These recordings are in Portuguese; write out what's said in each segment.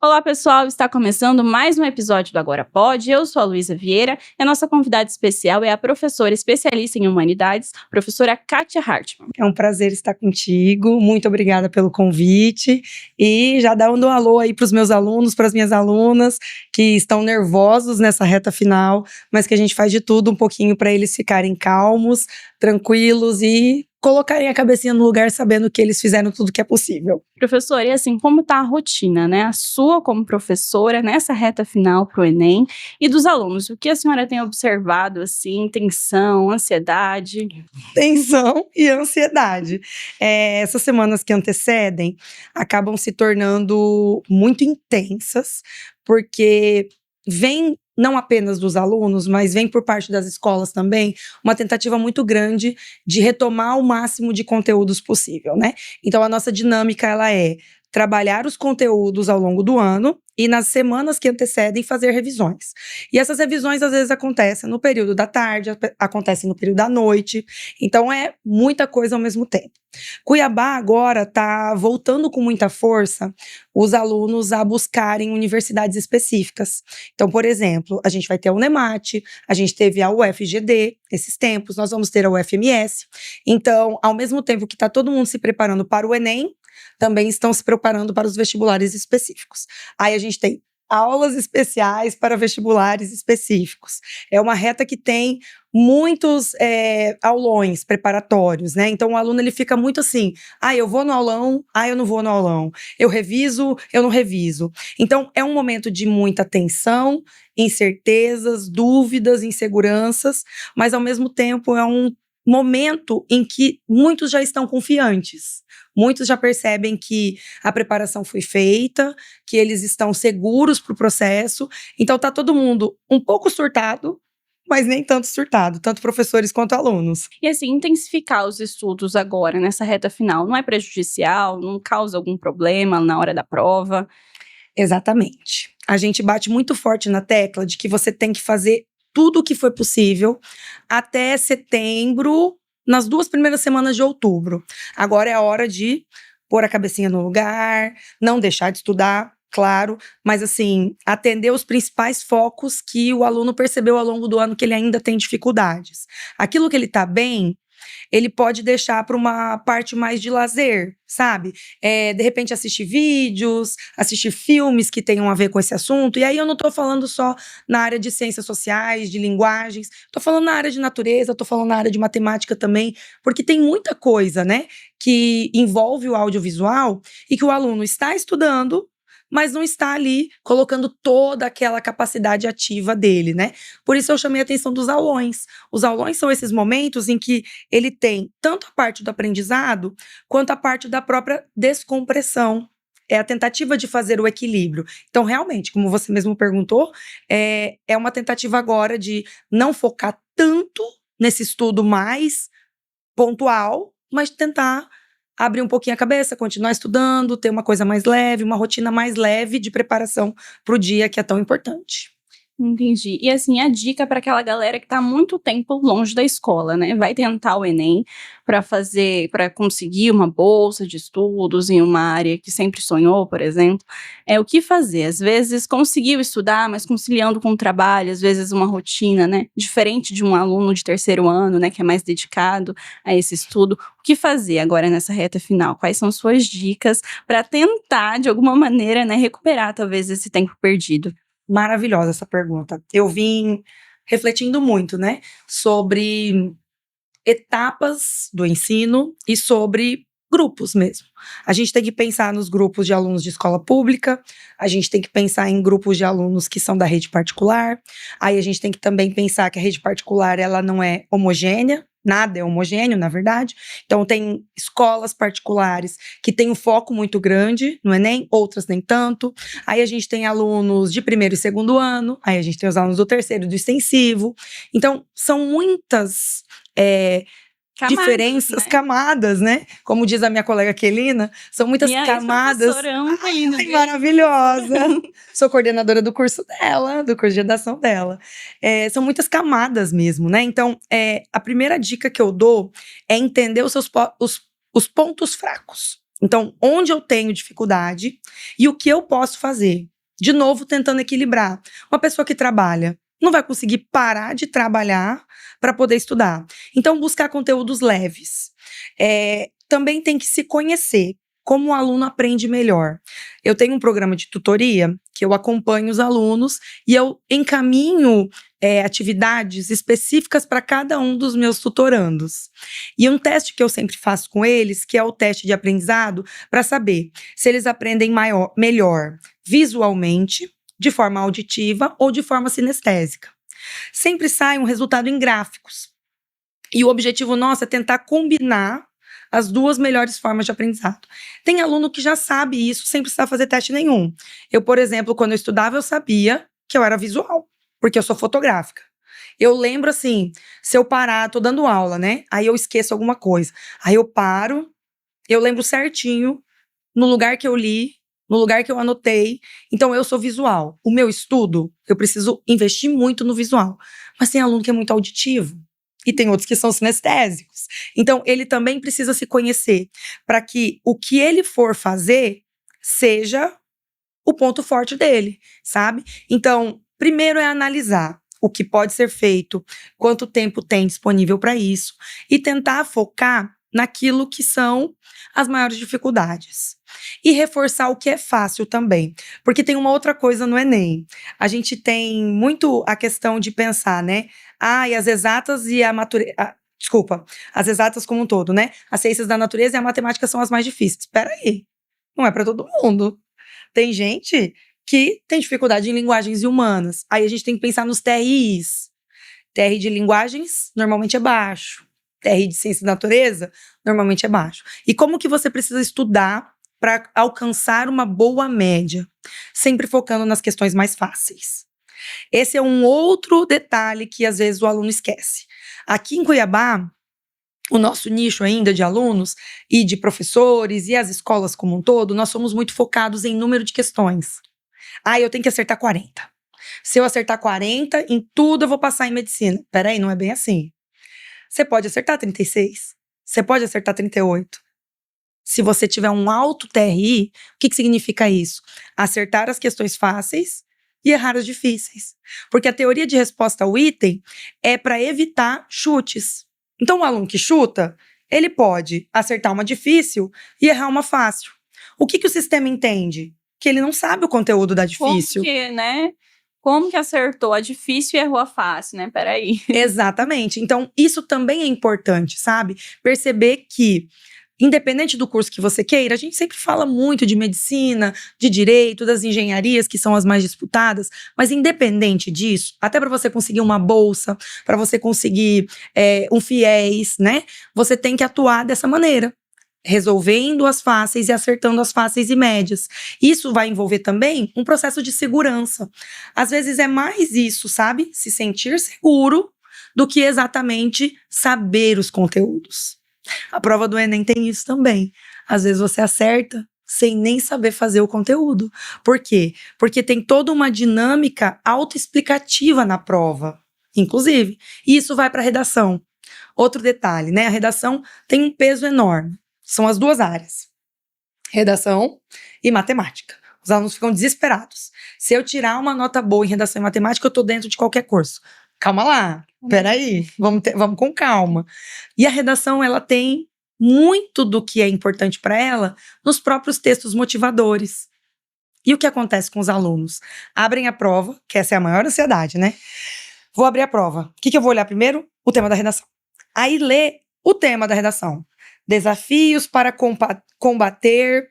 Olá pessoal, está começando mais um episódio do Agora Pode. Eu sou a Luísa Vieira e a nossa convidada especial é a professora especialista em humanidades, professora Kátia Hartmann. É um prazer estar contigo, muito obrigada pelo convite e já dando um alô aí para os meus alunos, para as minhas alunas que estão nervosos nessa reta final, mas que a gente faz de tudo um pouquinho para eles ficarem calmos, tranquilos e colocarem a cabecinha no lugar sabendo que eles fizeram tudo que é possível. Professora, e assim, como está a rotina, né? A sua como professora nessa reta final para o Enem e dos alunos? O que a senhora tem observado, assim, tensão, ansiedade? Tensão e ansiedade. Essas semanas que antecedem acabam se tornando muito intensas, porque vem não apenas dos alunos, mas vem por parte das escolas também, uma tentativa muito grande de retomar o máximo de conteúdos possível, né? Então a nossa dinâmica, ela é trabalhar os conteúdos ao longo do ano e nas semanas que antecedem fazer revisões. E essas revisões às vezes acontecem no período da tarde, acontecem no período da noite, então é muita coisa ao mesmo tempo. Cuiabá agora está voltando com muita força os alunos a buscarem universidades específicas. Então, por exemplo, a gente vai ter a Unemat, a gente teve a UFGD, esses tempos, nós vamos ter a UFMS. Então, ao mesmo tempo que está todo mundo se preparando para o Enem, também estão se preparando para os vestibulares específicos. Aí a gente tem aulas especiais para vestibulares específicos. É uma reta que tem muitos aulões preparatórios, né? Então o aluno ele fica muito assim, eu vou no aulão, eu não vou no aulão, eu reviso, eu não reviso. Então é um momento de muita tensão, incertezas, dúvidas, inseguranças, mas ao mesmo tempo é um momento em que muitos já estão confiantes. Muitos já percebem que a preparação foi feita, que eles estão seguros para o processo. Então tá todo mundo um pouco surtado, mas nem tanto surtado, tanto professores quanto alunos. E assim, intensificar os estudos agora, nessa reta final, não é prejudicial? Não causa algum problema na hora da prova? Exatamente. A gente bate muito forte na tecla de que você tem que fazer tudo o que foi possível até setembro, nas 2 primeiras semanas de outubro. Agora é a hora de pôr a cabecinha no lugar, não deixar de estudar, claro, mas assim, atender os principais focos que o aluno percebeu ao longo do ano que ele ainda tem dificuldades. Aquilo que ele está bem, ele pode deixar para uma parte mais de lazer, sabe? De repente assistir vídeos, assistir filmes que tenham a ver com esse assunto. E aí eu não estou falando só na área de ciências sociais, de linguagens, estou falando na área de natureza, estou falando na área de matemática também, porque tem muita coisa, né, que envolve o audiovisual e que o aluno está estudando, mas não está ali colocando toda aquela capacidade ativa dele, né? Por isso eu chamei a atenção dos aulões. Os aulões são esses momentos em que ele tem tanto a parte do aprendizado, quanto a parte da própria descompressão. É a tentativa de fazer o equilíbrio. Então, realmente, como você mesmo perguntou, é uma tentativa agora de não focar tanto nesse estudo mais pontual, mas tentar abrir um pouquinho a cabeça, continuar estudando, ter uma coisa mais leve, uma rotina mais leve de preparação para o dia que é tão importante. Entendi. E assim, a dica para aquela galera que está há muito tempo longe da escola, né? Vai tentar o Enem para conseguir uma bolsa de estudos em uma área que sempre sonhou, por exemplo. O que fazer? Às vezes conseguiu estudar, mas conciliando com o trabalho, às vezes uma rotina, né? Diferente de um aluno de 3º ano, né? Que é mais dedicado a esse estudo. O que fazer agora nessa reta final? Quais são suas dicas para tentar, de alguma maneira, né, recuperar talvez esse tempo perdido? Maravilhosa essa pergunta. Eu vim refletindo muito, né, sobre etapas do ensino e sobre grupos mesmo. A gente tem que pensar nos grupos de alunos de escola pública, a gente tem que pensar em grupos de alunos que são da rede particular, aí a gente tem que também pensar que a rede particular ela não é homogênea, nada é homogêneo, na verdade. Então, tem escolas particulares que têm um foco muito grande no Enem, outras nem tanto. Aí a gente tem alunos de 1º e 2º ano, aí a gente tem os alunos do 3º e do extensivo. Então, são muitas diferenças, né? camadas, né? Como diz a minha colega Kelina, são muitas camadas. Ai, maravilhosa! Sou coordenadora do curso dela, do curso de redação dela. São muitas camadas mesmo, né? Então, a primeira dica que eu dou é entender os pontos fracos. Então, onde eu tenho dificuldade e o que eu posso fazer. De novo, tentando equilibrar. Uma pessoa que trabalha não vai conseguir parar de trabalhar para poder estudar. Então, buscar conteúdos leves. Também tem que se conhecer. Como o aluno aprende melhor. Eu tenho um programa de tutoria que eu acompanho os alunos e eu encaminho atividades específicas para cada um dos meus tutorandos. E um teste que eu sempre faço com eles, que é o teste de aprendizado, para saber se eles aprendem melhor visualmente, de forma auditiva ou de forma sinestésica. Sempre sai um resultado em gráficos. E o objetivo nosso é tentar combinar as duas melhores formas de aprendizado. Tem aluno que já sabe isso sem precisar fazer teste nenhum. Eu, por exemplo, quando eu estudava, eu sabia que eu era visual, porque eu sou fotográfica. Eu lembro assim, se eu parar, tô dando aula, né? Aí eu esqueço alguma coisa. Aí eu paro, eu lembro certinho, no lugar que eu li, no lugar que eu anotei. Então, eu sou visual. O meu estudo, eu preciso investir muito no visual. Mas tem aluno que é muito auditivo. E tem outros que são sinestésicos. Então, ele também precisa se conhecer para que o que ele for fazer seja o ponto forte dele, sabe? Então, primeiro é analisar o que pode ser feito, quanto tempo tem disponível para isso e tentar focar naquilo que são as maiores dificuldades. E reforçar o que é fácil também. Porque tem uma outra coisa no Enem. A gente tem muito a questão de pensar, né? E as exatas e as exatas como um todo, né? As ciências da natureza e a matemática são as mais difíceis. Espera aí, não é para todo mundo. Tem gente que tem dificuldade em linguagens humanas. Aí a gente tem que pensar nos TRIs. TR de linguagens normalmente é baixo. TR de ciência da natureza normalmente é baixo. E como que você precisa estudar para alcançar uma boa média? Sempre focando nas questões mais fáceis. Esse é um outro detalhe que às vezes o aluno esquece. Aqui em Cuiabá, o nosso nicho ainda de alunos e de professores e as escolas como um todo, nós somos muito focados em número de questões. Eu tenho que acertar 40. Se eu acertar 40, em tudo eu vou passar em medicina. Peraí, não é bem assim. Você pode acertar 36. Você pode acertar 38. Se você tiver um alto TRI, o que significa isso? Acertar as questões fáceis e errar as difíceis. Porque a teoria de resposta ao item é para evitar chutes. Então, o aluno que chuta, ele pode acertar uma difícil e errar uma fácil. O que o sistema entende? Que ele não sabe o conteúdo da difícil. Como que, né? Como que acertou a difícil e errou a fácil, né? Peraí. Exatamente. Então, isso também é importante, sabe? Perceber que, independente do curso que você queira, a gente sempre fala muito de medicina, de direito, das engenharias, que são as mais disputadas, mas independente disso, até para você conseguir uma bolsa, para você conseguir um FIES, né? Você tem que atuar dessa maneira. Resolvendo as fáceis e acertando as fáceis e médias. Isso vai envolver também um processo de segurança. Às vezes é mais isso, sabe? Se sentir seguro do que exatamente saber os conteúdos. A prova do Enem tem isso também. Às vezes você acerta sem nem saber fazer o conteúdo. Por quê? Porque tem toda uma dinâmica autoexplicativa na prova, inclusive. E isso vai para a redação. Outro detalhe, né? A redação tem um peso enorme. São as duas áreas, redação e matemática. Os alunos ficam desesperados. Se eu tirar uma nota boa em redação e matemática, eu tô dentro de qualquer curso. Calma lá, peraí, vamos com calma. E a redação, ela tem muito do que é importante para ela nos próprios textos motivadores. E o que acontece com os alunos? Abrem a prova, que essa é a maior ansiedade, né? Vou abrir a prova. O que eu vou olhar primeiro? O tema da redação. Aí lê o tema da redação. Desafios para combater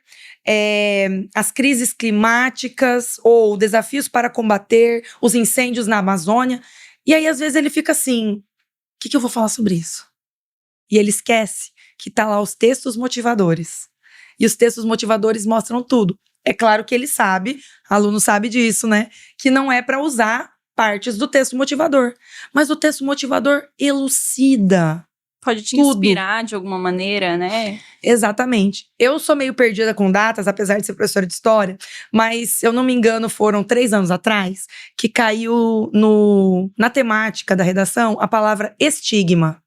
as crises climáticas ou desafios para combater os incêndios na Amazônia. E aí, às vezes, ele fica assim, o que eu vou falar sobre isso? E ele esquece que tá lá os textos motivadores. E os textos motivadores mostram tudo. É claro que ele sabe, aluno sabe disso, né? Que não é para usar partes do texto motivador. Mas o texto motivador elucida pode te Tudo. inspirar de alguma maneira, né? Exatamente. Eu sou meio perdida com datas, apesar de ser professora de história, mas, se eu não me engano, foram 3 anos atrás que caiu na temática da redação a palavra estigma.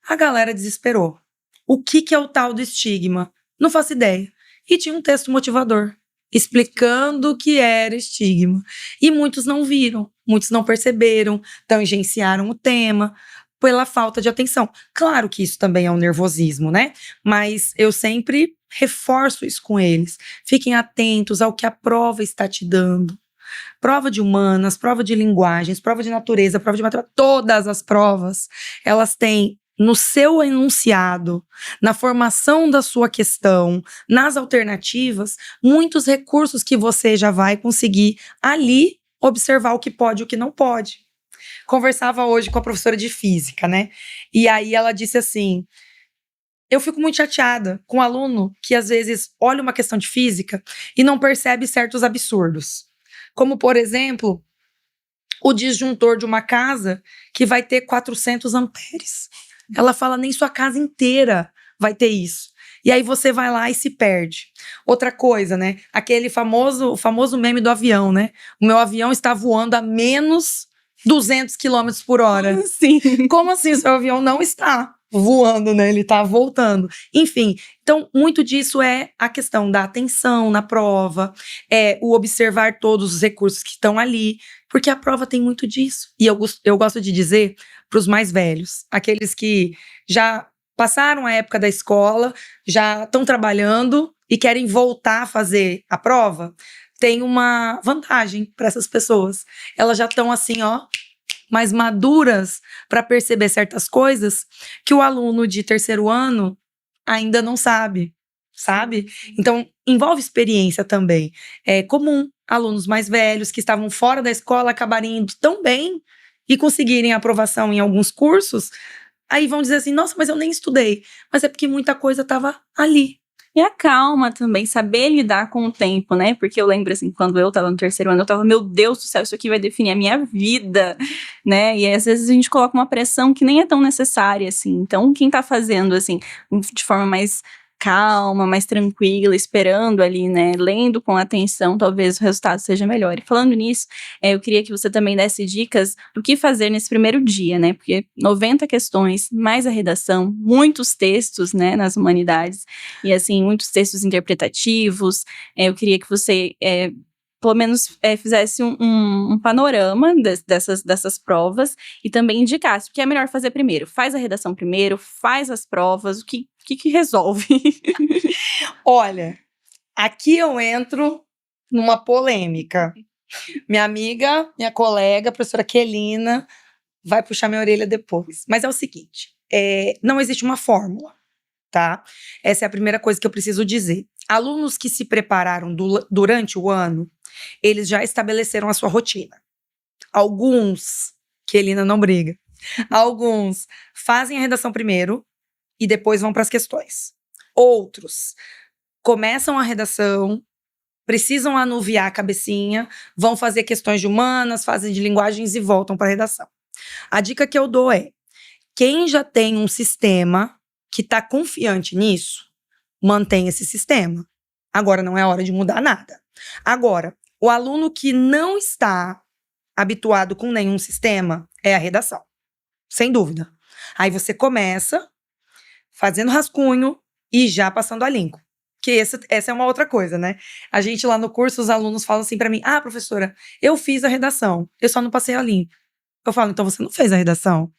A galera desesperou. O que é o tal do estigma? Não faço ideia. E tinha um texto motivador explicando o que era estigma. E muitos não viram, muitos não perceberam, tangenciaram o tema pela falta de atenção. Claro que isso também é um nervosismo, né? Mas eu sempre reforço isso com eles. Fiquem atentos ao que a prova está te dando. Prova de humanas, prova de linguagens, prova de natureza, prova de matemática, todas as provas, elas têm no seu enunciado, na formação da sua questão, nas alternativas, muitos recursos que você já vai conseguir ali observar o que pode e o que não pode. Conversava hoje com a professora de física, né? E aí ela disse assim: eu fico muito chateada com um aluno que às vezes olha uma questão de física e não percebe certos absurdos. Como, por exemplo, o disjuntor de uma casa que vai ter 400 amperes. Ela fala, nem sua casa inteira vai ter isso. E aí você vai lá e se perde. Outra coisa, né? Aquele famoso meme do avião, né? O meu avião está voando a menos 200 quilômetros por hora. Sim. Como assim seu avião não está voando, né? Ele está voltando. Enfim, então muito disso é a questão da atenção na prova, é o observar todos os recursos que estão ali, porque a prova tem muito disso. E eu gosto de dizer para os mais velhos, aqueles que já passaram a época da escola, já estão trabalhando e querem voltar a fazer a prova, tem uma vantagem para essas pessoas. Elas já estão assim, ó, mais maduras para perceber certas coisas que o aluno de terceiro ano ainda não sabe, sabe? Então, envolve experiência também. É comum alunos mais velhos que estavam fora da escola acabarem indo tão bem e conseguirem aprovação em alguns cursos, aí vão dizer assim, nossa, mas eu nem estudei. Mas é porque muita coisa estava ali. E a calma também, saber lidar com o tempo, né? Porque eu lembro, assim, quando eu tava no terceiro ano, eu tava, meu Deus do céu, isso aqui vai definir a minha vida, né? E aí, às vezes a gente coloca uma pressão que nem é tão necessária, assim. Então, quem tá fazendo, assim, de forma mais calma, mais tranquila, esperando ali, né? Lendo com atenção, talvez o resultado seja melhor. E falando nisso, eu queria que você também desse dicas do que fazer nesse primeiro dia, né? Porque 90 questões, mais a redação, muitos textos, né, nas humanidades. E, assim, muitos textos interpretativos. Eu queria que você, pelo menos, fizesse um panorama dessas provas e também indicasse o que é melhor fazer primeiro. Faz a redação primeiro, faz as provas, o que resolve? Olha, aqui eu entro numa polêmica. Minha amiga, minha colega, a professora Kelina, vai puxar minha orelha depois. Mas é o seguinte, não existe uma fórmula, tá? Essa é a primeira coisa que eu preciso dizer. Alunos que se prepararam durante o ano, eles já estabeleceram a sua rotina. Alguns, Kelina não briga, alguns fazem a redação primeiro e depois vão para as questões. Outros começam a redação, precisam anuviar a cabecinha, vão fazer questões de humanas, fazem de linguagens e voltam para a redação. A dica que eu dou é, quem já tem um sistema que está confiante nisso, mantém esse sistema. Agora não é hora de mudar nada. Agora, o aluno que não está habituado com nenhum sistema é a redação, sem dúvida. Aí você começa fazendo rascunho e já passando a limpo. Que essa é uma outra coisa, né? A gente lá no curso, os alunos falam assim pra mim, professora, eu fiz a redação, eu só não passei a limpo. Eu falo, então você não fez a redação.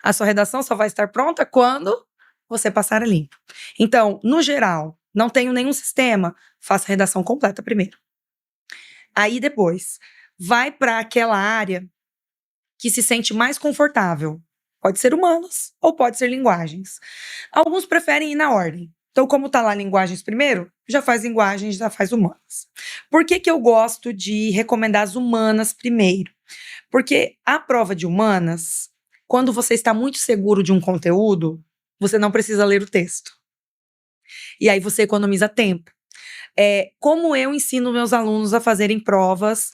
A sua redação só vai estar pronta quando você passar a limpo. Então, no geral, não tenho nenhum sistema, faça a redação completa primeiro. Aí depois, vai para aquela área que se sente mais confortável. Pode ser humanos ou pode ser linguagens. Alguns preferem ir na ordem. Então, como tá lá linguagens primeiro, já faz linguagens, já faz humanas. Por que eu gosto de recomendar as humanas primeiro? Porque a prova de humanas, quando você está muito seguro de um conteúdo, você não precisa ler o texto. E aí você economiza tempo. Como eu ensino meus alunos a fazerem provas,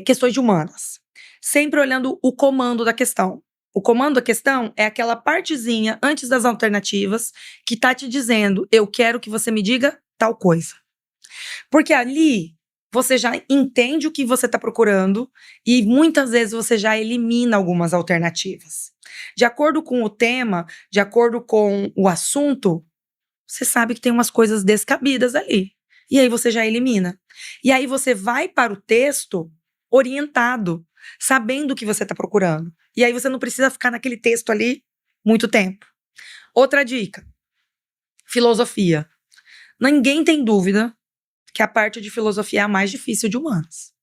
questões de humanas? Sempre olhando o comando da questão. O comando da questão é aquela partezinha antes das alternativas que tá te dizendo, eu quero que você me diga tal coisa. Porque ali você já entende o que você está procurando e muitas vezes você já elimina algumas alternativas. De acordo com o tema, de acordo com o assunto, você sabe que tem umas coisas descabidas ali. E aí você já elimina. E aí você vai para o texto orientado, sabendo o que você está procurando. E aí você não precisa ficar naquele texto ali muito tempo. Outra dica: filosofia. Ninguém tem dúvida que a parte de filosofia é a mais difícil de humanas.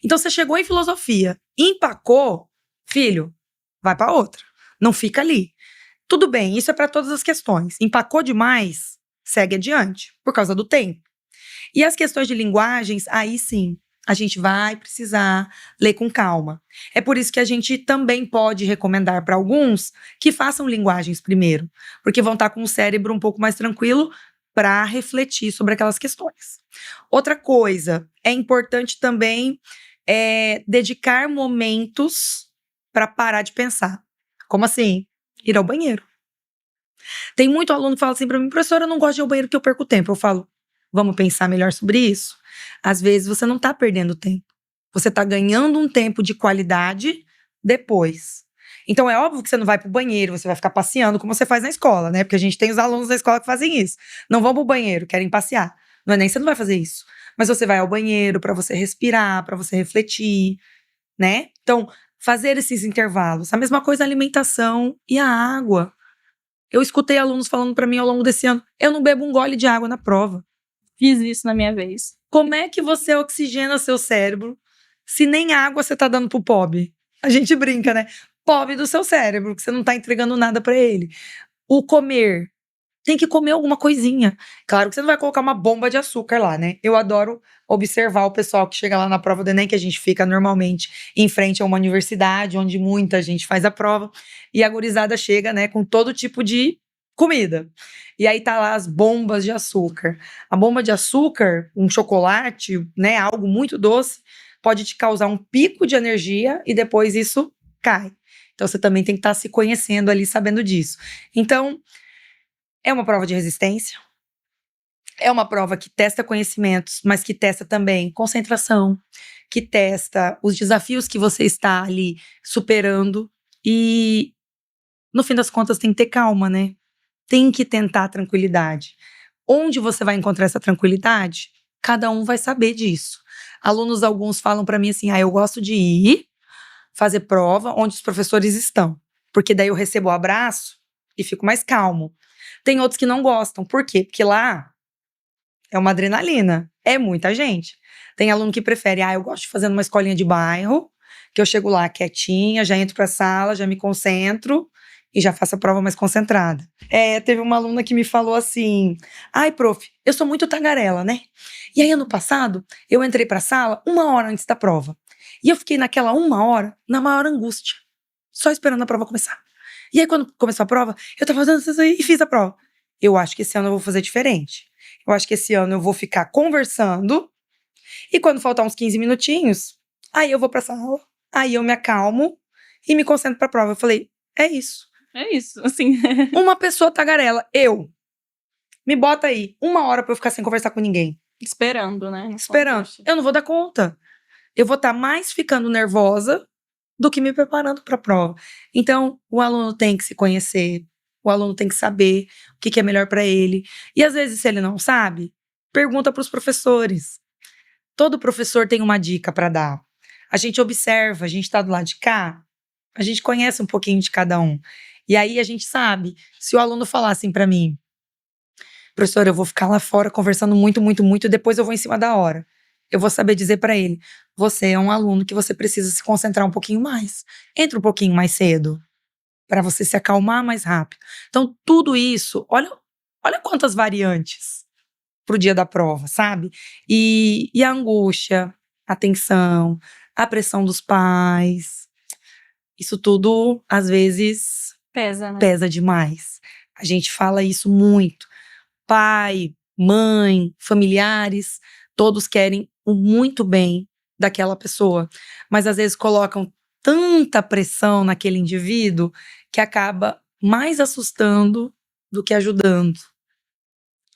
Então você chegou em filosofia, empacou, filho, vai para outra. Não fica ali. Tudo bem, isso é para todas as questões. Empacou demais, segue adiante, por causa do tempo. E as questões de linguagens, aí sim, a gente vai precisar ler com calma. É por isso que a gente também pode recomendar para alguns que façam linguagens primeiro, porque vão estar com o cérebro um pouco mais tranquilo para refletir sobre aquelas questões. Outra coisa, é importante também dedicar momentos para parar de pensar. Como assim? Ir ao banheiro. Tem muito aluno que fala assim para mim, professora, eu não gosto de ir ao banheiro porque eu perco tempo. Eu falo, vamos pensar melhor sobre isso? Às vezes você não está perdendo tempo. Você está ganhando um tempo de qualidade depois. Então é óbvio que você não vai pro banheiro, você vai ficar passeando como você faz na escola, né? Porque a gente tem os alunos da escola que fazem isso. Não vão pro banheiro, querem passear. No Enem você não vai fazer isso. Mas você vai ao banheiro para você respirar, para você refletir, né? Então, fazer esses intervalos. A mesma coisa a alimentação e a água. Eu escutei alunos falando para mim ao longo desse ano, eu não bebo um gole de água na prova. Fiz isso na minha vez. Como é que você oxigena seu cérebro se nem água você tá dando pro pobre? A gente brinca, né? Pobre do seu cérebro, que você não tá entregando nada para ele. O comer. Tem que comer alguma coisinha. Claro que você não vai colocar uma bomba de açúcar lá, né? Eu adoro observar o pessoal que chega lá na prova do Enem, que a gente fica normalmente em frente a uma universidade, onde muita gente faz a prova, e a gurizada chega, né, com todo tipo de comida. E aí tá lá as bombas de açúcar. A bomba de açúcar, um chocolate, né, algo muito doce, pode te causar um pico de energia e depois isso cai. Então você também tem que estar se conhecendo ali, sabendo disso. Então, é uma prova de resistência, é uma prova que testa conhecimentos, mas que testa também concentração, que testa os desafios que você está ali superando e, no fim das contas, tem que ter calma, né? Tem que tentar a tranquilidade. Onde você vai encontrar essa tranquilidade? Cada um vai saber disso. Alunos, alguns falam para mim assim, eu gosto de ir fazer prova onde os professores estão, porque daí eu recebo o abraço e fico mais calmo. Tem outros que não gostam. Por quê? Porque lá é uma adrenalina. É muita gente. Tem aluno que prefere, eu gosto de fazer numa escolinha de bairro, que eu chego lá quietinha, já entro pra sala, já me concentro e já faço a prova mais concentrada. Teve uma aluna que me falou assim, prof, eu sou muito tagarela, né? E aí, ano passado, eu entrei pra sala 1 hora antes da prova. E eu fiquei naquela 1 hora, na maior angústia, só esperando a prova começar. E aí, quando começou a prova, eu tava fazendo isso e fiz a prova. Eu acho que esse ano eu vou fazer diferente. Eu acho que esse ano eu vou ficar conversando e quando faltar uns 15 minutinhos, aí eu vou pra sala, aí eu me acalmo e me concentro pra prova. Eu falei, é isso. É isso, assim. Uma pessoa tagarela, me bota aí 1 hora pra eu ficar sem conversar com ninguém. Esperando, né? Esperando. Eu não vou dar conta. Eu vou estar mais ficando nervosa do que me preparando para a prova. Então, o aluno tem que se conhecer, o aluno tem que saber o que é melhor para ele. E às vezes, se ele não sabe, pergunta para os professores. Todo professor tem uma dica para dar. A gente observa, a gente está do lado de cá, a gente conhece um pouquinho de cada um. E aí a gente sabe, se o aluno falar assim para mim, professor, eu vou ficar lá fora conversando muito, muito, muito, e depois eu vou em cima da hora. Eu vou saber dizer para ele, você é um aluno que você precisa se concentrar um pouquinho mais. Entra um pouquinho mais cedo, para você se acalmar mais rápido. Então, tudo isso, olha quantas variantes pro dia da prova, sabe? E a angústia, a tensão, a pressão dos pais, isso tudo, às vezes, pesa, né? Pesa demais. A gente fala isso muito. Pai, mãe, familiares, todos querem o muito bem daquela pessoa, mas às vezes colocam tanta pressão naquele indivíduo que acaba mais assustando do que ajudando.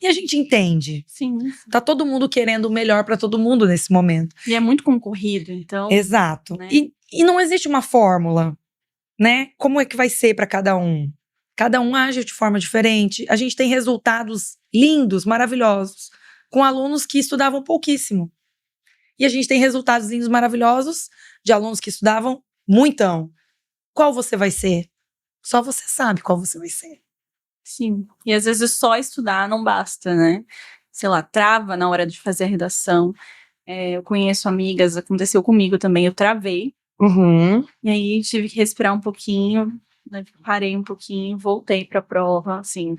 E a gente entende. Sim. Tá todo mundo querendo o melhor para todo mundo nesse momento. E é muito concorrido, então. Exato. Né? E não existe uma fórmula, né? Como é que vai ser para cada um? Cada um age de forma diferente. A gente tem resultados lindos, maravilhosos, com alunos que estudavam pouquíssimo. E a gente tem resultados lindos, maravilhosos de alunos que estudavam muitão. Qual você vai ser? Só você sabe qual você vai ser. Sim. E às vezes só estudar não basta, né? Sei lá, trava na hora de fazer a redação. Eu conheço amigas, aconteceu comigo também, eu travei. E aí tive que respirar um pouquinho, né, parei um pouquinho, voltei pra prova, assim,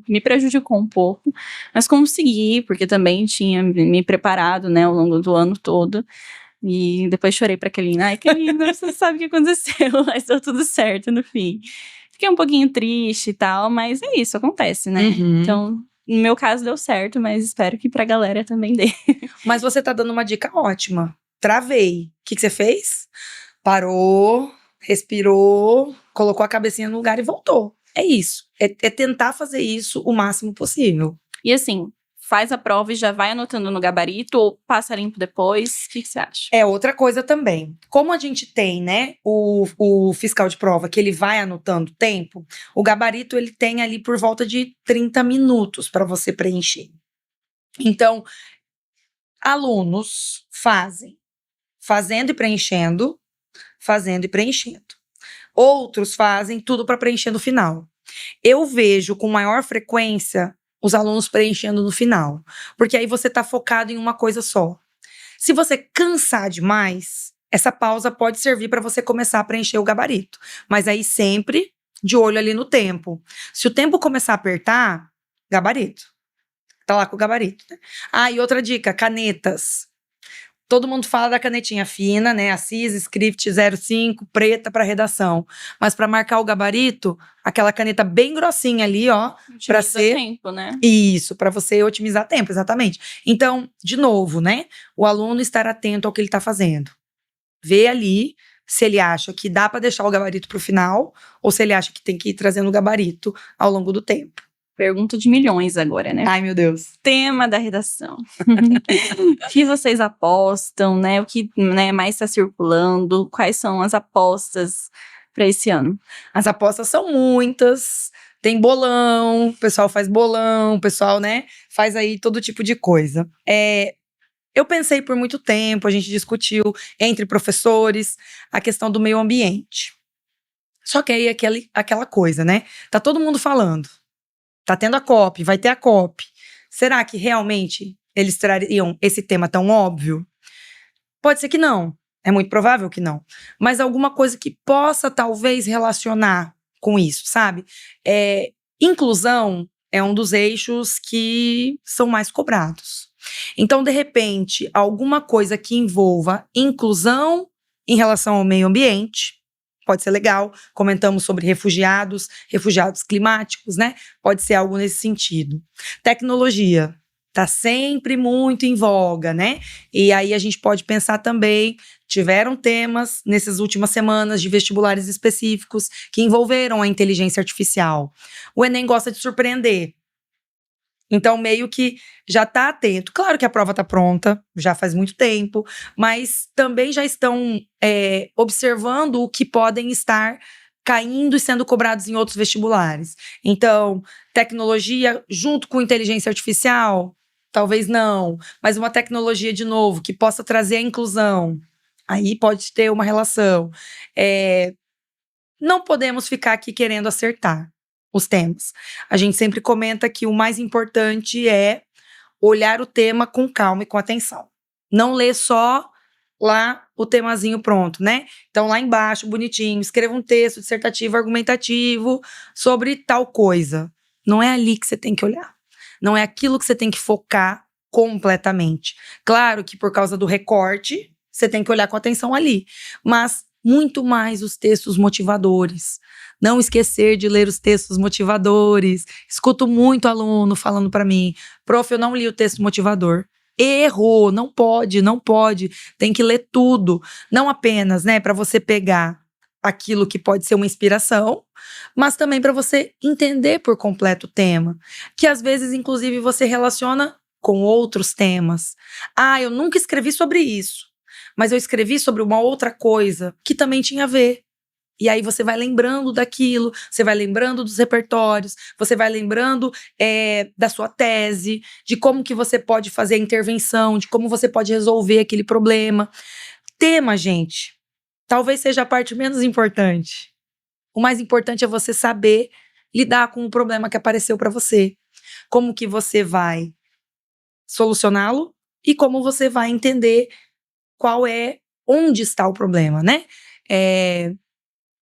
me prejudicou um pouco, mas consegui, porque também tinha me preparado, né, ao longo do ano todo, e depois chorei pra Kelina, ai Kelina, você sabe o que aconteceu, mas deu tudo certo no fim. Fiquei um pouquinho triste e tal, mas é isso, acontece, né, então... No meu caso deu certo, mas espero que pra galera também dê. Mas você tá dando uma dica ótima. Travei. O que você fez? Parou, respirou, colocou a cabecinha no lugar e voltou. É isso. É tentar fazer isso o máximo possível. E assim, faz a prova e já vai anotando no gabarito ou passa limpo depois? O que você acha? É outra coisa também. Como a gente tem, né, o fiscal de prova, que ele vai anotando o tempo, o gabarito ele tem ali por volta de 30 minutos para você preencher. Então, alunos fazendo e preenchendo, fazendo e preenchendo. Outros fazem tudo para preencher no final. Eu vejo com maior frequência os alunos preenchendo no final, porque aí você está focado em uma coisa só. Se você cansar demais, essa pausa pode servir para você começar a preencher o gabarito, mas aí sempre de olho ali no tempo. Se o tempo começar a apertar, gabarito. Tá lá com o gabarito, né? Ah, e outra dica, canetas. Todo mundo fala da canetinha fina, né? A CIS Script 05, preta para redação. Mas para marcar o gabarito, aquela caneta bem grossinha ali, ó, para ser tempo, né? Isso, para você otimizar tempo, exatamente. Então, de novo, né? O aluno estar atento ao que ele está fazendo. Vê ali se ele acha que dá para deixar o gabarito para o final ou se ele acha que tem que ir trazendo o gabarito ao longo do tempo. Pergunta de milhões agora, né? Ai, meu Deus. Tema da redação. O que vocês apostam, né? O que, né, mais está circulando? Quais são as apostas para esse ano? As apostas são muitas. Tem bolão, o pessoal faz bolão, o pessoal, né, faz aí todo tipo de coisa. Eu pensei por muito tempo, a gente discutiu entre professores a questão do meio ambiente. Só que aí aquela coisa, né? Tá todo mundo falando. Tá tendo a COP, vai ter a COP. Será que realmente eles trariam esse tema tão óbvio? Pode ser que não. É muito provável que não. Mas alguma coisa que possa, talvez, relacionar com isso, sabe? Inclusão é um dos eixos que são mais cobrados. Então, de repente, alguma coisa que envolva inclusão em relação ao meio ambiente, pode ser legal. Comentamos sobre refugiados climáticos, né? Pode ser algo nesse sentido. Tecnologia está sempre muito em voga, né? E aí a gente pode pensar também, tiveram temas nessas últimas semanas de vestibulares específicos que envolveram a inteligência artificial. O Enem gosta de surpreender. Então, meio que já está atento. Claro que a prova está pronta, já faz muito tempo, mas também já estão observando o que podem estar caindo e sendo cobrados em outros vestibulares. Então, tecnologia junto com inteligência artificial, talvez não, mas uma tecnologia, de novo, que possa trazer a inclusão, aí pode ter uma relação. Não podemos ficar aqui querendo acertar os temas. A gente sempre comenta que o mais importante é olhar o tema com calma e com atenção. Não ler só lá o temazinho pronto, né? Então, lá embaixo, bonitinho, escreva um texto dissertativo, argumentativo sobre tal coisa. Não é ali que você tem que olhar. Não é aquilo que você tem que focar completamente. Claro que por causa do recorte, você tem que olhar com atenção ali. Mas muito mais os textos motivadores. Não esquecer de ler os textos motivadores. Escuto muito aluno falando para mim, prof, eu não li o texto motivador. Errou, não pode, não pode. Tem que ler tudo. Não apenas, né, para você pegar aquilo que pode ser uma inspiração, mas também para você entender por completo o tema. Que às vezes, inclusive, você relaciona com outros temas. Ah, eu nunca escrevi sobre isso, mas eu escrevi sobre uma outra coisa que também tinha a ver. E aí você vai lembrando daquilo, você vai lembrando dos repertórios, você vai lembrando da sua tese, de como que você pode fazer a intervenção, de como você pode resolver aquele problema. Tema, gente, talvez seja a parte menos importante. O mais importante é você saber lidar com o problema que apareceu para você. Como que você vai solucioná-lo e como você vai entender onde está o problema, né?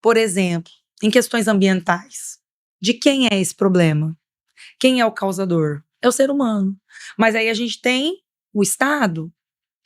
Por exemplo, em questões ambientais, de quem é esse problema? Quem é o causador? É o ser humano. Mas aí a gente tem o Estado,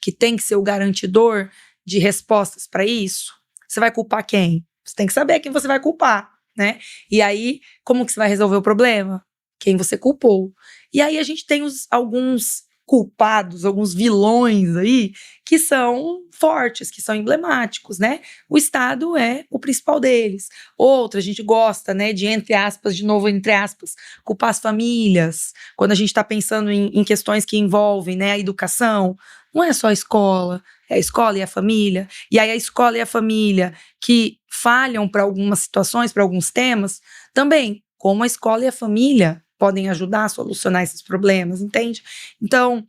que tem que ser o garantidor de respostas para isso. Você vai culpar quem? Você tem que saber quem você vai culpar, né? E aí, como que você vai resolver o problema? Quem você culpou. E aí a gente tem alguns culpados, alguns vilões aí, que são fortes, que são emblemáticos, né? O Estado é o principal deles. Outra, a gente gosta, né, de, entre aspas, de novo, entre aspas, culpar as famílias. Quando a gente está pensando em questões que envolvem, né, a educação, não é só a escola, é a escola e a família. E aí a escola e a família que falham para algumas situações, para alguns temas, também, como a escola e a família podem ajudar a solucionar esses problemas, entende? Então,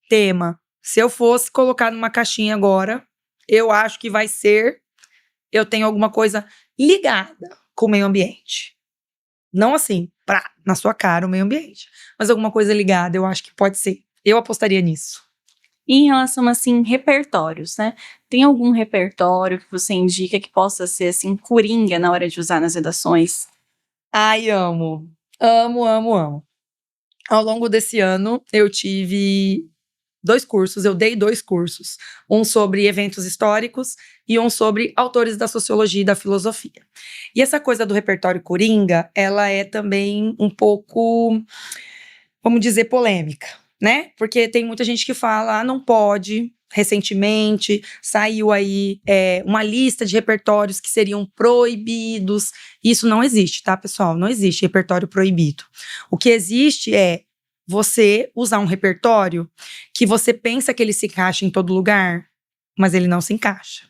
tema, se eu fosse colocar numa caixinha agora, eu acho que vai ser, eu tenho alguma coisa ligada com o meio ambiente. Não assim, na sua cara o meio ambiente, mas alguma coisa ligada, eu acho que pode ser. Eu apostaria nisso. E em relação, assim, repertórios, né? Tem algum repertório que você indica que possa ser, assim, coringa na hora de usar nas redações? Ai, amo. Amo, amo, amo. Ao longo desse ano, eu tive 2 cursos, eu dei 2 cursos. Um sobre eventos históricos e um sobre autores da sociologia e da filosofia. E essa coisa do repertório coringa, ela é também um pouco, vamos dizer, polêmica, né? Porque tem muita gente que fala, não pode. Recentemente saiu aí uma lista de repertórios que seriam proibidos. Isso não existe, tá, pessoal? Não existe repertório proibido. O que existe é você usar um repertório que você pensa que ele se encaixa em todo lugar, mas ele não se encaixa.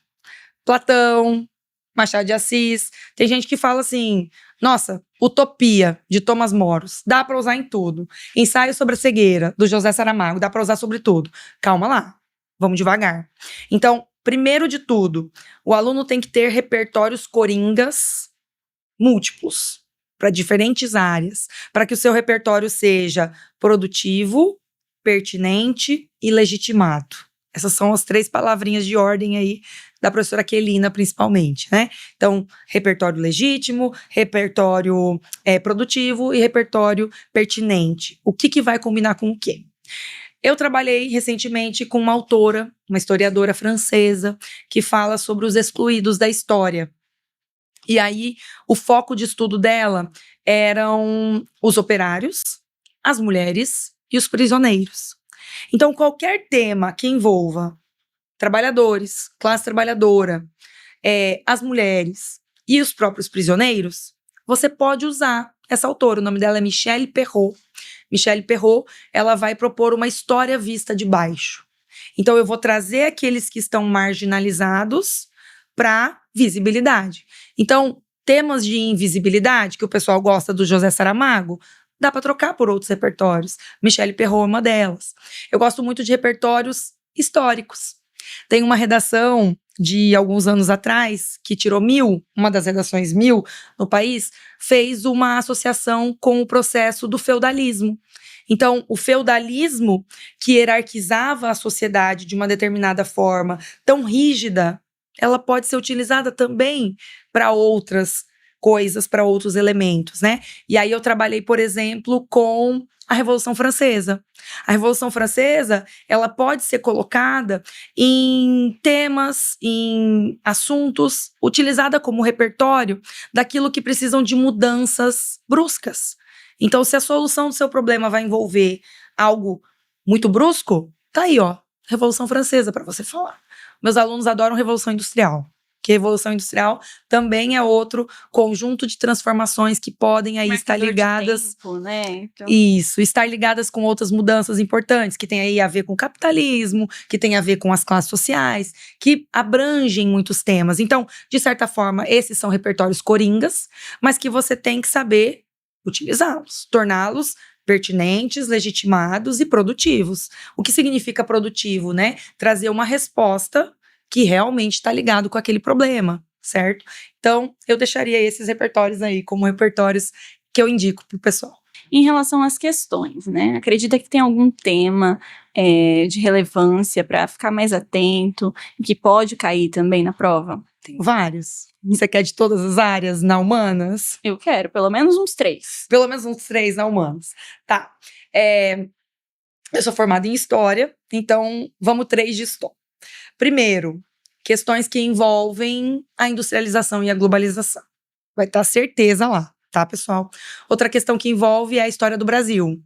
Platão, Machado de Assis, tem gente que fala assim, nossa, Utopia, de Thomas Moros, dá para usar em tudo. Ensaio sobre a cegueira, do José Saramago, dá para usar sobre tudo. Calma lá, vamos devagar. Então, primeiro de tudo, o aluno tem que ter repertórios coringas múltiplos, para diferentes áreas, para que o seu repertório seja produtivo, pertinente e legitimado. Essas são as 3 palavrinhas de ordem aí da professora Quelina, principalmente, né? Então, repertório legítimo, repertório produtivo e repertório pertinente. O que vai combinar com o quê? Eu trabalhei recentemente com uma autora, uma historiadora francesa, que fala sobre os excluídos da história. E aí, o foco de estudo dela eram os operários, as mulheres e os prisioneiros. Então, qualquer tema que envolva trabalhadores, classe trabalhadora, as mulheres e os próprios prisioneiros, você pode usar essa autora. O nome dela é Michelle Perrault. Michelle Perrault, ela vai propor uma história vista de baixo. Então, eu vou trazer aqueles que estão marginalizados para visibilidade. Então, temas de invisibilidade, que o pessoal gosta do José Saramago, dá para trocar por outros repertórios. Michelle Perrault é uma delas. Eu gosto muito de repertórios históricos. Tem uma redação de alguns anos atrás, que tirou 1000, uma das redações 1000 no país, fez uma associação com o processo do feudalismo. Então, o feudalismo, que hierarquizava a sociedade de uma determinada forma tão rígida, ela pode ser utilizada também para outras coisas, para outros elementos, né? E aí eu trabalhei, por exemplo, com a Revolução Francesa. A Revolução Francesa, ela pode ser colocada em temas, em assuntos, utilizada como repertório daquilo que precisam de mudanças bruscas. Então, se a solução do seu problema vai envolver algo muito brusco, Tá aí, ó, Revolução Francesa para você falar. Meus alunos adoram Revolução Industrial, que Revolução Industrial também é outro conjunto de transformações que podem aí estar Marcador de ligadas. tempo, né? Então, Isso, estar ligadas com outras mudanças importantes, que tem aí a ver com o capitalismo, que tem a ver com as classes sociais, que abrangem muitos temas. Então, de certa forma, esses são repertórios coringas, mas que você tem que saber utilizá-los, torná-los pertinentes, legitimados e produtivos. O que significa produtivo, né? Trazer uma resposta que realmente está ligado com aquele problema, certo? Então, eu deixaria esses repertórios aí como repertórios que eu indico pro pessoal. em relação às questões, né? Acredita que tem algum tema de relevância para ficar mais atento e que pode cair também na prova? Tenho vários. Você quer de todas as áreas na humanas? Eu quero, pelo menos uns 3. Pelo menos uns 3 na humanas. Tá. Eu sou formada em História, então vamos 3 de História. Primeiro, questões que envolvem a industrialização e a globalização. Vai estar certeza lá, tá, pessoal? Outra questão que envolve é a história do Brasil.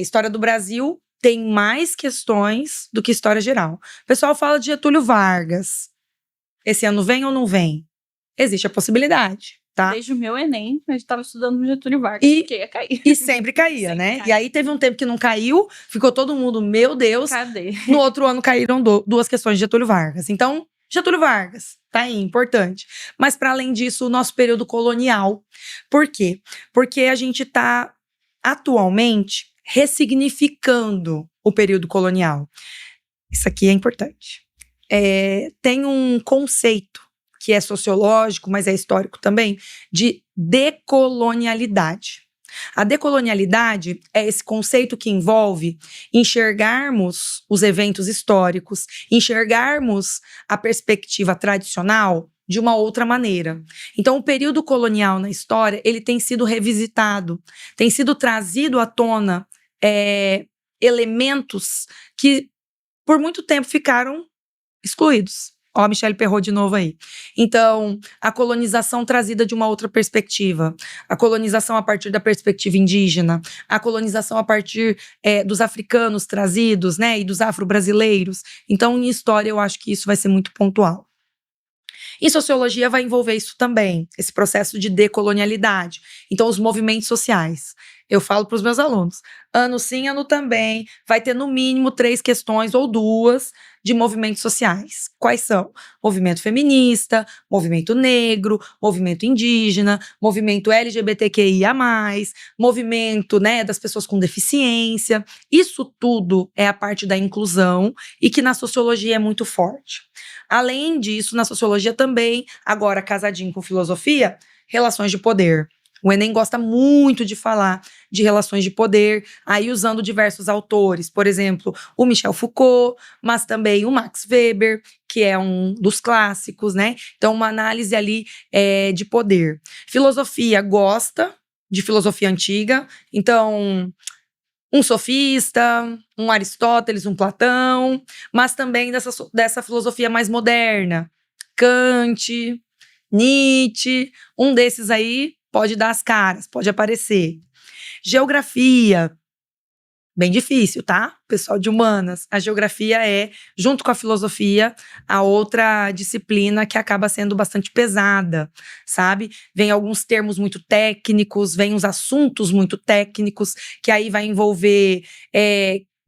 História do Brasil tem mais questões do que história geral. O pessoal fala de Getúlio Vargas. Esse ano vem ou não vem? Existe a possibilidade, tá? Desde o meu Enem, eu estava estudando no Getúlio Vargas, porque ia cair. E sempre caía, Sempre né? cai. E aí teve um tempo que não caiu, ficou todo mundo, meu Deus. Cadê? No outro ano caíram 2 questões de Getúlio Vargas. Então, Getúlio Vargas, tá aí, importante. Mas, para além disso, o nosso período colonial. Por quê? Porque a gente está, atualmente, ressignificando o período colonial. Isso aqui é importante. Tem um conceito que é sociológico, mas é histórico também, de decolonialidade. A decolonialidade é esse conceito que envolve enxergarmos os eventos históricos, enxergarmos a perspectiva tradicional de uma outra maneira. Então, o período colonial na história, ele tem sido revisitado, tem sido trazido à tona elementos que por muito tempo ficaram excluídos. Ó, a Michelle Perrot de novo aí. Então, a colonização trazida de uma outra perspectiva. A colonização a partir da perspectiva indígena. A colonização a partir dos africanos trazidos, né? E dos afro-brasileiros. Então, em história, eu acho que isso vai ser muito pontual. Em sociologia vai envolver isso também, esse processo de decolonialidade. Então, os movimentos sociais. Eu falo para os meus alunos, ano sim, ano também, vai ter no mínimo 3 questões ou 2 de movimentos sociais. Quais são? Movimento feminista, movimento negro, movimento indígena, movimento LGBTQIA+, movimento, né, das pessoas com deficiência. Isso tudo é a parte da inclusão e que na sociologia é muito forte. Além disso, na sociologia também, agora casadinho com filosofia, relações de poder. O Enem gosta muito de falar de relações de poder, aí usando diversos autores, por exemplo, o Michel Foucault, mas também o Max Weber, que é um dos clássicos, né? Então, uma análise ali de poder. Filosofia gosta de filosofia antiga, então um sofista, um Aristóteles, um Platão, mas também dessa filosofia mais moderna, Kant, Nietzsche, um desses aí pode dar as caras, pode aparecer. Geografia, bem difícil, tá? Pessoal de humanas, a geografia é, junto com a filosofia, a outra disciplina que acaba sendo bastante pesada, sabe? Vem alguns termos muito técnicos, vem uns assuntos muito técnicos, que aí vai envolver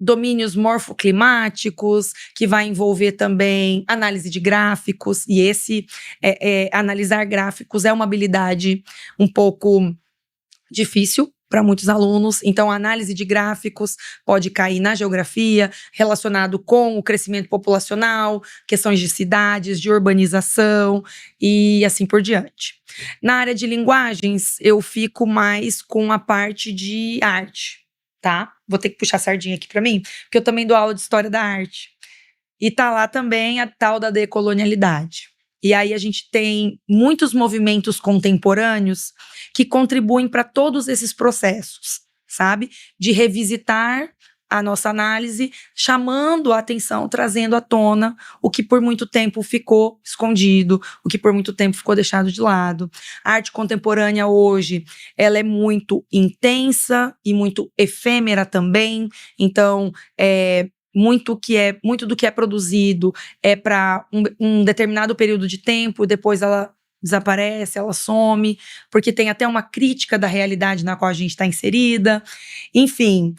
domínios morfoclimáticos, que vai envolver também análise de gráficos, e analisar gráficos é uma habilidade um pouco difícil para muitos alunos, então a análise de gráficos pode cair na geografia, relacionado com o crescimento populacional, questões de cidades, de urbanização e assim por diante. Na área de linguagens, eu fico mais com a parte de arte, tá? Vou ter que puxar a sardinha aqui para mim, porque eu também dou aula de história da arte. E tá lá também a tal da decolonialidade. E aí a gente tem muitos movimentos contemporâneos que contribuem para todos esses processos, sabe? De revisitar a nossa análise, chamando a atenção, trazendo à tona o que por muito tempo ficou escondido, o que por muito tempo ficou deixado de lado. A arte contemporânea hoje, ela é muito intensa e muito efêmera também, então muito do que é produzido é para um determinado período de tempo, depois ela desaparece, ela some, porque tem até uma crítica da realidade na qual a gente está inserida. Enfim,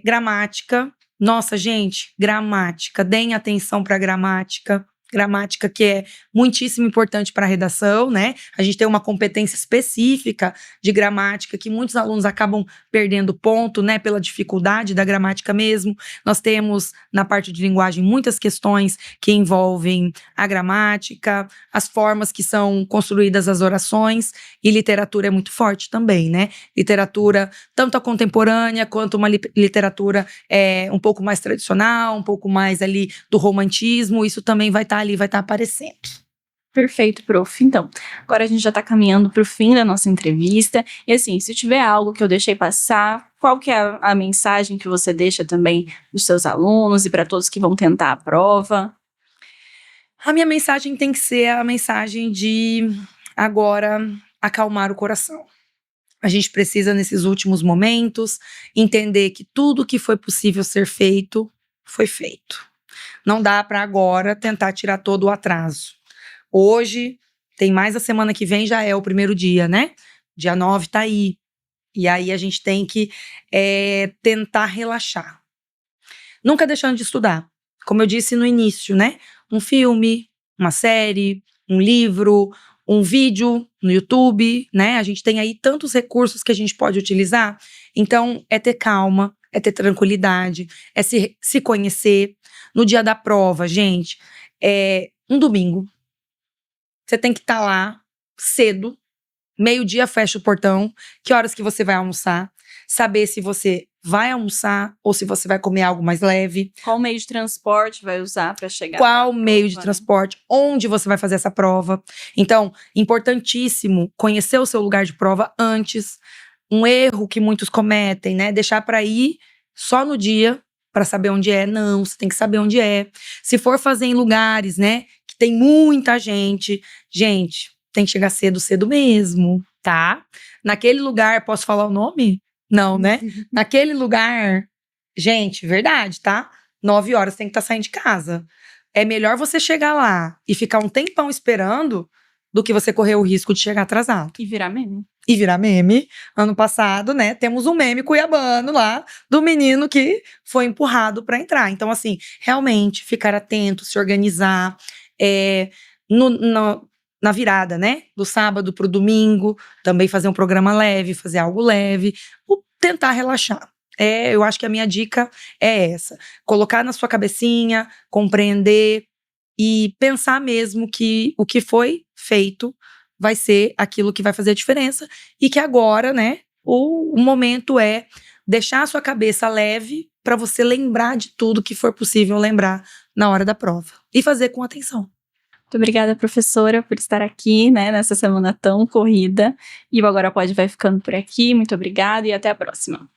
gramática. Nossa, gente, gramática. Deem atenção para gramática. Gramática que é muitíssimo importante para a redação, né? A gente tem uma competência específica de gramática que muitos alunos acabam perdendo ponto, né? Pela dificuldade da gramática mesmo. Nós temos, na parte de linguagem, muitas questões que envolvem a gramática, as formas que são construídas as orações, e literatura é muito forte também, né? Literatura, tanto a contemporânea, quanto uma literatura um pouco mais tradicional, um pouco mais ali do romantismo, isso também vai estar ali, vai estar aparecendo. Perfeito, prof. Então, agora a gente já está caminhando para o fim da nossa entrevista. E assim, se tiver algo que eu deixei passar, qual que é a mensagem que você deixa também dos seus alunos e para todos que vão tentar a prova? A minha mensagem tem que ser a mensagem de agora acalmar o coração. A gente precisa, nesses últimos momentos, entender que tudo que foi possível ser feito, foi feito. Não dá para agora tentar tirar todo o atraso. Hoje, tem mais a semana que vem, já é o primeiro dia, né? Dia 9 tá aí. E aí a gente tem que tentar relaxar. Nunca deixando de estudar. Como eu disse no início, né? Um filme, uma série, um livro, um vídeo no YouTube, né? A gente tem aí tantos recursos que a gente pode utilizar. Então, é ter calma, é ter tranquilidade, é se conhecer. No dia da prova, gente, um domingo. Você tem que estar lá cedo, meio-dia fecha o portão. Que horas que você vai almoçar? Saber se você vai almoçar ou se você vai comer algo mais leve. Qual meio de transporte vai usar para chegar? Qual meio de transporte? Onde você vai fazer essa prova? Então, importantíssimo conhecer o seu lugar de prova antes. Um erro que muitos cometem, né? Deixar para ir só no dia para saber onde é. Não, você tem que saber onde é. Se for fazer em lugares, né, que tem muita gente, tem que chegar cedo, cedo mesmo, tá? Naquele lugar, posso falar o nome? Não, né? Naquele lugar, gente, verdade, tá? 9 horas tem que estar saindo de casa. É melhor você chegar lá e ficar um tempão esperando do que você correr o risco de chegar atrasado. E virar meme. E virar meme. Ano passado, né, temos um meme cuiabano lá do menino que foi empurrado para entrar. Então, assim, realmente ficar atento, se organizar. Na virada, né, do sábado pro domingo, também fazer um programa leve, fazer algo leve, tentar relaxar. Eu acho que a minha dica é essa. Colocar na sua cabecinha, compreender e pensar mesmo que o que foi feito vai ser aquilo que vai fazer a diferença e que agora, né, o momento é deixar a sua cabeça leve para você lembrar de tudo que for possível lembrar na hora da prova e fazer com atenção. Muito obrigada, professora, por estar aqui, né, nessa semana tão corrida. E o Agora Pode vai ficando por aqui. Muito obrigada e até a próxima.